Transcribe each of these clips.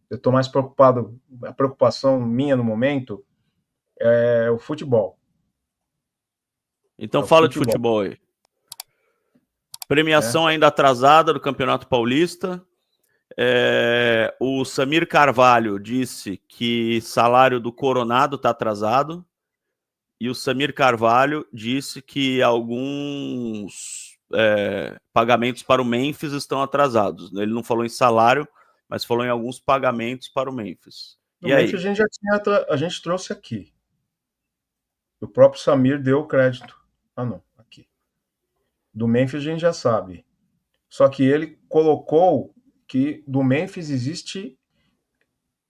Eu estou mais preocupado, a preocupação minha no momento é o futebol. Então É o fala de futebol, futebol aí. né? Premiação ainda atrasada do Campeonato Paulista. O Samir Carvalho disse que salário do Coronado está atrasado. E o Samir Carvalho disse que alguns pagamentos para o Memphis estão atrasados. Ele não falou em salário, mas falou em alguns pagamentos para o Memphis. No E Memphis aí? a gente já tinha, a gente trouxe aqui. O próprio Samir deu crédito. Ah, não, aqui. Do Memphis a gente já sabe. Só que ele colocou que do Memphis existe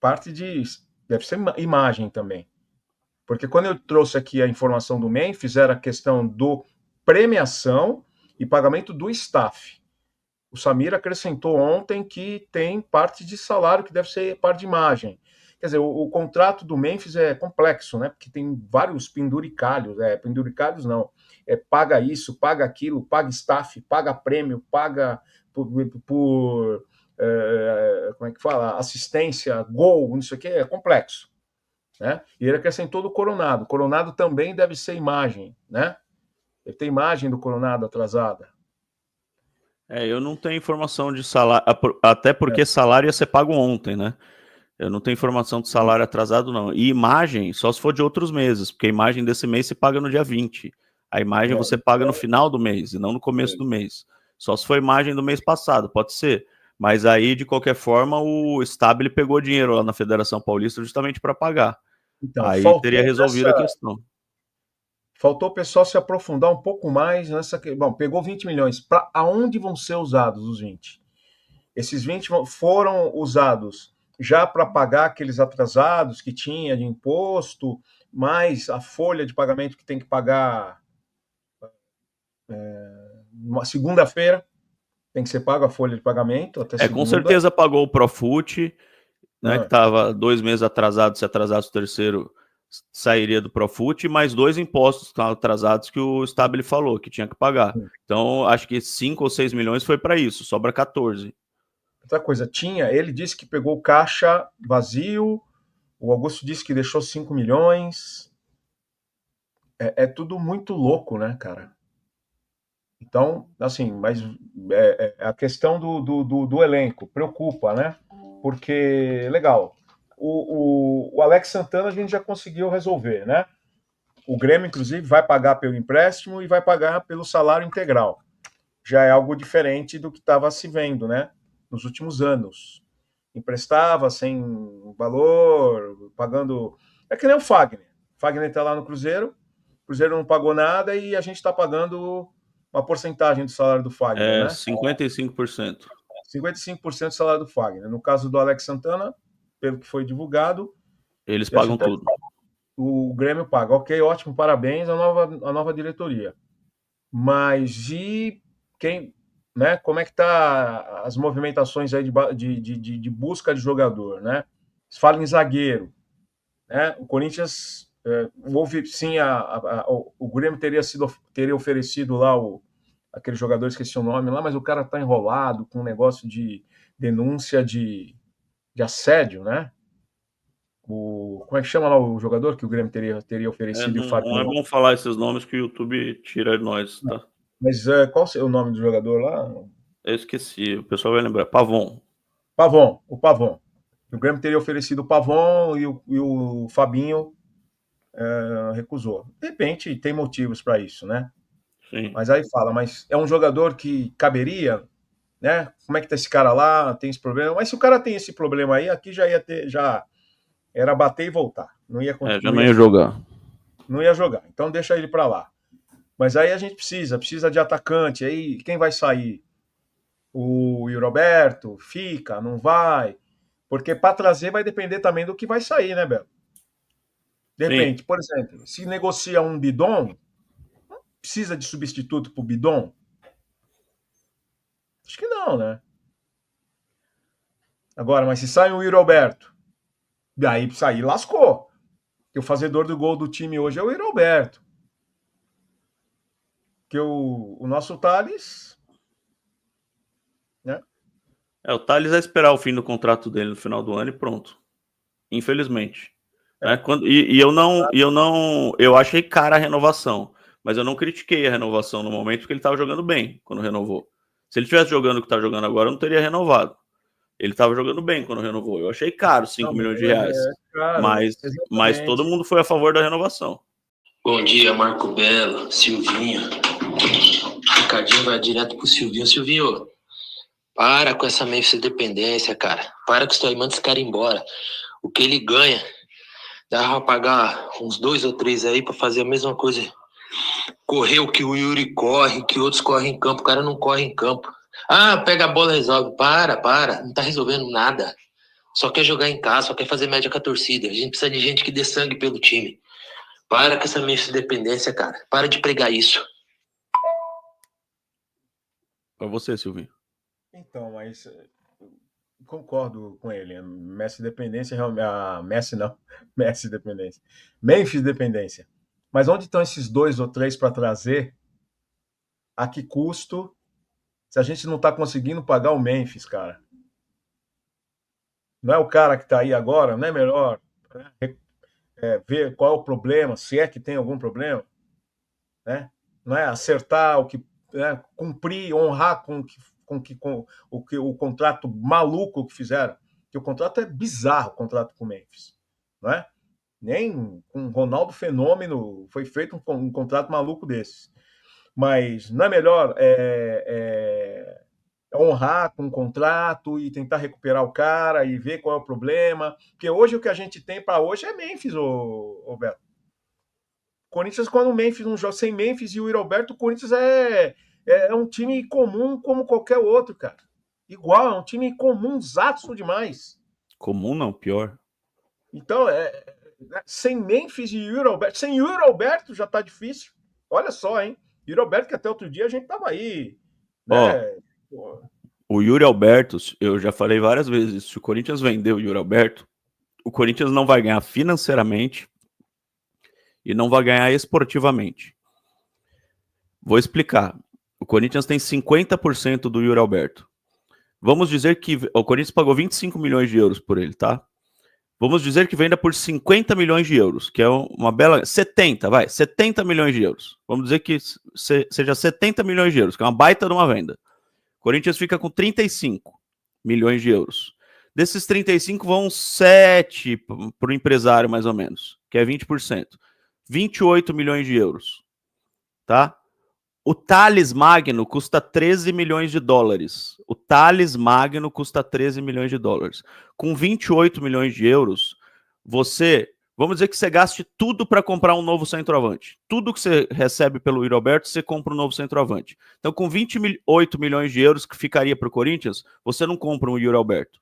parte de. Deve ser imagem também. Porque quando eu trouxe aqui a informação do Memphis, era a questão do premiação e pagamento do staff. O Samir acrescentou ontem que tem parte de salário que deve ser parte de imagem. Quer dizer, o contrato do Memphis é complexo, né? Porque tem vários penduricalhos. Penduricalhos não. Paga isso, paga aquilo, paga staff, paga prêmio, paga por como é que fala? Assistência, gol, isso aqui é complexo. Né? E ele acrescentou do Coronado. O Coronado também deve ser imagem, né? Ele tem imagem do Coronado atrasada. Eu não tenho informação de salário, até porque salário ia ser pago ontem, né? Eu não tenho informação de salário atrasado, não. E imagem, só se for de outros meses, porque a imagem desse mês se paga no dia 20. A imagem você paga no final do mês, e não no começo do mês. Só se for imagem do mês passado, pode ser. Mas aí, de qualquer forma, o Stabile pegou dinheiro lá na Federação Paulista justamente para pagar. Então, Aí teria resolvido a questão. Faltou o pessoal se aprofundar um pouco mais nessa. Bom, pegou 20 milhões. Para aonde vão ser usados os 20? Esses 20 foram usados já para pagar aqueles atrasados que tinha de imposto, mais a folha de pagamento que tem que pagar uma segunda-feira. Tem que ser pago a folha de pagamento até segunda. Com certeza pagou o Profut, né, que estava 2 meses atrasado, se atrasasse o terceiro, sairia do Profut, mais 2 impostos atrasados que o Stabile falou, que tinha que pagar. Então, acho que 5 ou 6 milhões foi para isso, sobra 14. Outra coisa, ele disse que pegou o caixa vazio, o Augusto disse que deixou 5 milhões. É tudo muito louco, né, cara? Então, assim, mas a questão do elenco preocupa, né? Porque, legal, o Alex Santana a gente já conseguiu resolver, né? O Grêmio, inclusive, vai pagar pelo empréstimo e vai pagar pelo salário integral. Já é algo diferente do que estava se vendo, né? Nos últimos anos. Emprestava sem valor, pagando. É que nem o Fagner. O Fagner está lá no Cruzeiro, o Cruzeiro não pagou nada e a gente está pagando uma porcentagem do salário do Fagner, né? 55%. 55% do salário do Fagner. No caso do Alex Santana, pelo que foi divulgado, eles pagam tudo. O Grêmio paga. Ok, ótimo, parabéns à nova diretoria. Mas e quem, né? Como é que tá as movimentações aí de busca de jogador, né? Se fala em zagueiro, né? O Corinthians houve sim o Grêmio teria oferecido lá aquele jogador, esqueci o nome lá, mas o cara tá enrolado com um negócio de denúncia de assédio, né? Como é que chama lá o jogador que o Grêmio teria oferecido e o Fábio não é bom falar esses nomes que o YouTube tira de nós, tá? Mas qual o nome do jogador lá? Eu esqueci, o pessoal vai lembrar. Pavon. O Pavon. O Grêmio teria oferecido o Pavon e o Fabinho recusou. De repente tem motivos para isso, né? Sim. Mas aí fala, mas é um jogador que caberia, né? Como é que tá esse cara lá? Tem esse problema? Mas se o cara tem esse problema aí, aqui já era bater e voltar. Não ia já não ia jogar. Não ia jogar. Então deixa ele para lá. Mas aí a gente precisa de atacante. Aí quem vai sair? O Roberto fica, não vai? Porque para trazer vai depender também do que vai sair, né, Belo? De repente, por exemplo, se negocia um Bidon, precisa de substituto para o Bidon? Acho que não, né? Agora, mas se sai o Roberto, daí sair lascou. Porque o fazedor do gol do time hoje é o Roberto. Que o nosso Thales, né? O Thales vai esperar o fim do contrato dele no final do ano e pronto. Infelizmente. Né? Eu achei cara a renovação, mas eu não critiquei a renovação no momento porque ele estava jogando bem quando renovou. Se ele estivesse jogando o que está jogando agora, eu não teria renovado. Ele estava jogando bem quando renovou. Eu achei caro 5 Não, milhões de reais. claro, Mas todo mundo foi a favor da renovação. Bom dia, Marco Belo, Silvinho. Ricardinho vai direto pro Silvinho. Silvinho, para com essa Memphis dependência, cara. Para com isso aí, manda esse cara embora. O que ele ganha, dá pra pagar uns 2 ou 3 aí pra fazer a mesma coisa. Correr o que o Yuri corre, que outros correm em campo, o cara não corre em campo. Ah, pega a bola e resolve. Para, não tá resolvendo nada. Só quer jogar em casa, só quer fazer média com a torcida. A gente precisa de gente que dê sangue pelo time. Para com essa Memphis dependência, cara. Para de pregar isso. Para você, Silvinho. Então, mas concordo com ele. Messi dependência, Messi não. Messi dependência. Memphis dependência. Mas onde estão esses 2 ou 3 para trazer? A que custo? Se a gente não está conseguindo pagar o Memphis, cara. Não é o cara que está aí agora? Não é melhor ver qual é o problema, se é que tem algum problema? Né? Não é acertar o que, né? Cumprir, honrar com o contrato maluco que fizeram. Que o contrato é bizarro, o contrato com o Memphis. Não é? Nem com o Ronaldo Fenômeno foi feito um contrato maluco desses. Mas não é melhor honrar com um contrato e tentar recuperar o cara e ver qual é o problema? Porque hoje o que a gente tem para hoje é Memphis, Beto. Corinthians, quando o Memphis não joga sem Memphis e o Roberto, o Corinthians é um time comum como qualquer outro, cara. Igual, é um time comumzaço demais. Comum não, pior. Então, sem Memphis e Yuri Alberto, sem Yuri Alberto já tá difícil. Olha só, hein? Yuri Alberto, que até outro dia a gente tava aí, né? O Yuri Alberto, eu já falei várias vezes, se o Corinthians vender o Yuri Alberto, o Corinthians não vai ganhar financeiramente e não vai ganhar esportivamente. Vou explicar. O Corinthians tem 50% do Yuri Alberto. Vamos dizer que o Corinthians pagou 25 milhões de euros por ele, tá? Vamos dizer que venda por 50 milhões de euros, que é uma bela... 70 milhões de euros. Vamos dizer que seja 70 milhões de euros, que é uma baita de uma venda. O Corinthians fica com 35 milhões de euros. Desses 35 vão 7 para o empresário, mais ou menos, que é 20%. 28 milhões de euros, tá? O Thales Magno custa 13 milhões de dólares. O Thales Magno custa 13 milhões de dólares. Com 28 milhões de euros, vamos dizer que você gaste tudo para comprar um novo centroavante. Tudo que você recebe pelo Yuri Alberto, você compra um novo centroavante. Então, com 28 milhões de euros que ficaria para o Corinthians, você não compra um Yuri Alberto.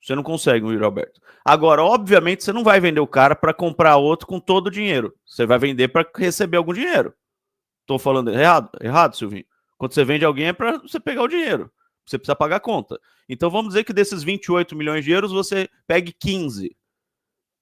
Você não consegue um Yuri Alberto. Agora, obviamente, você não vai vender o cara para comprar outro com todo o dinheiro. Você vai vender para receber algum dinheiro. Tô falando errado, Silvinho? Quando você vende alguém é para você pegar o dinheiro. Você precisa pagar a conta. Então vamos dizer que desses 28 milhões de euros você pegue 15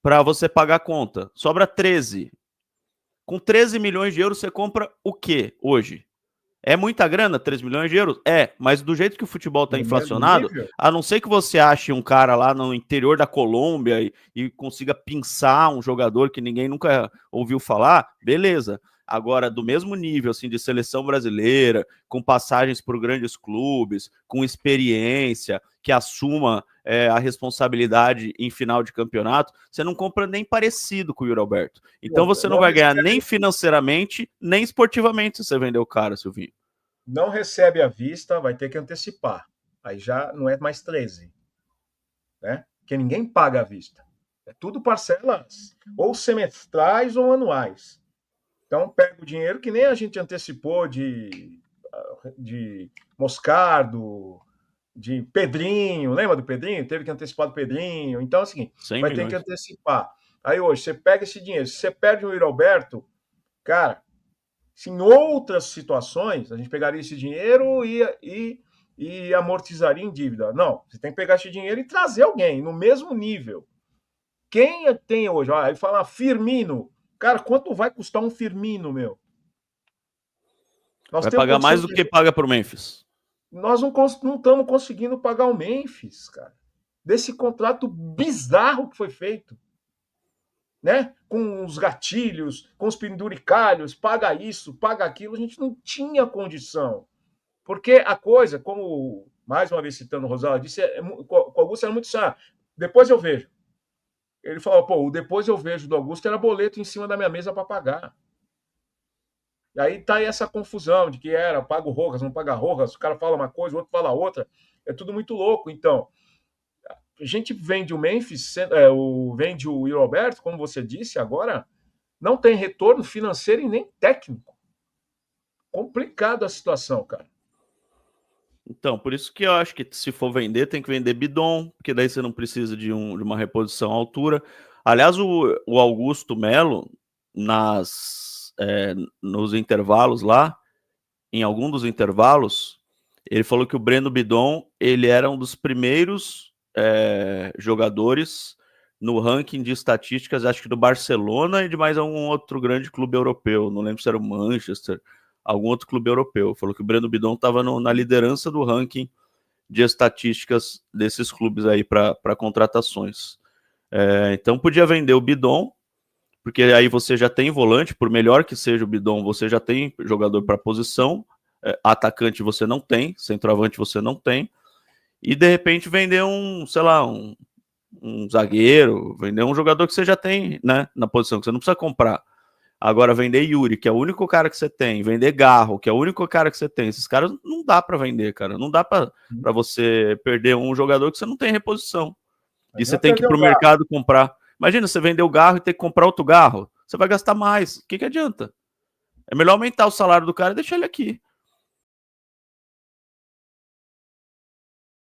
para você pagar a conta. Sobra 13. Com 13 milhões de euros você compra o quê hoje? É muita grana, 13 milhões de euros? É, mas do jeito que o futebol está inflacionado, a não ser que você ache um cara lá no interior da Colômbia e consiga pinçar um jogador que ninguém nunca ouviu falar, beleza. Agora, do mesmo nível assim, de seleção brasileira, com passagens por grandes clubes, com experiência, que assuma a responsabilidade em final de campeonato, você não compra nem parecido com o Yuri Alberto. Então você não vai ganhar nem financeiramente, nem esportivamente se você vender o cara, Silvinho. Não recebe à vista, vai ter que antecipar. Aí já não é mais 13. Né? Porque ninguém paga à vista. É tudo parcelas, ou semestrais ou anuais. Então, pega o dinheiro que nem a gente antecipou de Moscardo, de Pedrinho. Lembra do Pedrinho? Teve que antecipar do Pedrinho. Então, assim, vai ter que antecipar. Aí hoje, você pega esse dinheiro. Se você perde o Yuri Alberto, cara, se em outras situações, a gente pegaria esse dinheiro e amortizaria em dívida. Não, você tem que pegar esse dinheiro e trazer alguém no mesmo nível. Quem tem hoje? Aí fala Firmino. Cara, quanto vai custar um Firmino, meu? Vai pagar mais do que paga pro Memphis. Nós não estamos conseguindo pagar o Memphis, cara. Desse contrato bizarro que foi feito. Né? Com os gatilhos, com os penduricalhos, paga isso, paga aquilo, a gente não tinha condição. Porque a coisa, como mais uma vez citando o Rosala disse, com o Augusto era muito sério. Depois eu vejo. Ele falou, pô, o depois eu vejo do Augusto era boleto em cima da minha mesa para pagar. E aí tá aí essa confusão de que era paga o Rojas, não paga Rojas, o cara fala uma coisa, o outro fala outra. É tudo muito louco. Então, a gente vende o Memphis, vende o Will Alberto, como você disse, agora não tem retorno financeiro e nem técnico. Complicado a situação, cara. Então, por isso que eu acho que se for vender, tem que vender bidon, porque daí você não precisa de uma reposição à altura. Aliás, o Augusto Melo, nos intervalos lá, em algum dos intervalos, ele falou que o Breno Bidon, ele era um dos primeiros jogadores no ranking de estatísticas, acho que do Barcelona e de mais algum outro grande clube europeu, não lembro se era o Manchester, algum outro clube europeu. Falou que o Breno Bidon estava na liderança do ranking de estatísticas desses clubes aí para contratações. Então podia vender o Bidon, porque aí você já tem volante, por melhor que seja o Bidon, você já tem jogador para posição, atacante você não tem, centroavante você não tem, e de repente vender sei lá, um zagueiro, vender um jogador que você já tem, né, na posição, que você não precisa comprar. Agora, vender Yuri, que é o único cara que você tem, vender Garro, que é o único cara que você tem, esses caras não dá para vender, cara. Não dá para você perder um jogador que você não tem reposição. E você tem que ir pro mercado comprar. Imagina, você vender o Garro e ter que comprar outro Garro. Você vai gastar mais. O que adianta? É melhor aumentar o salário do cara e deixar ele aqui.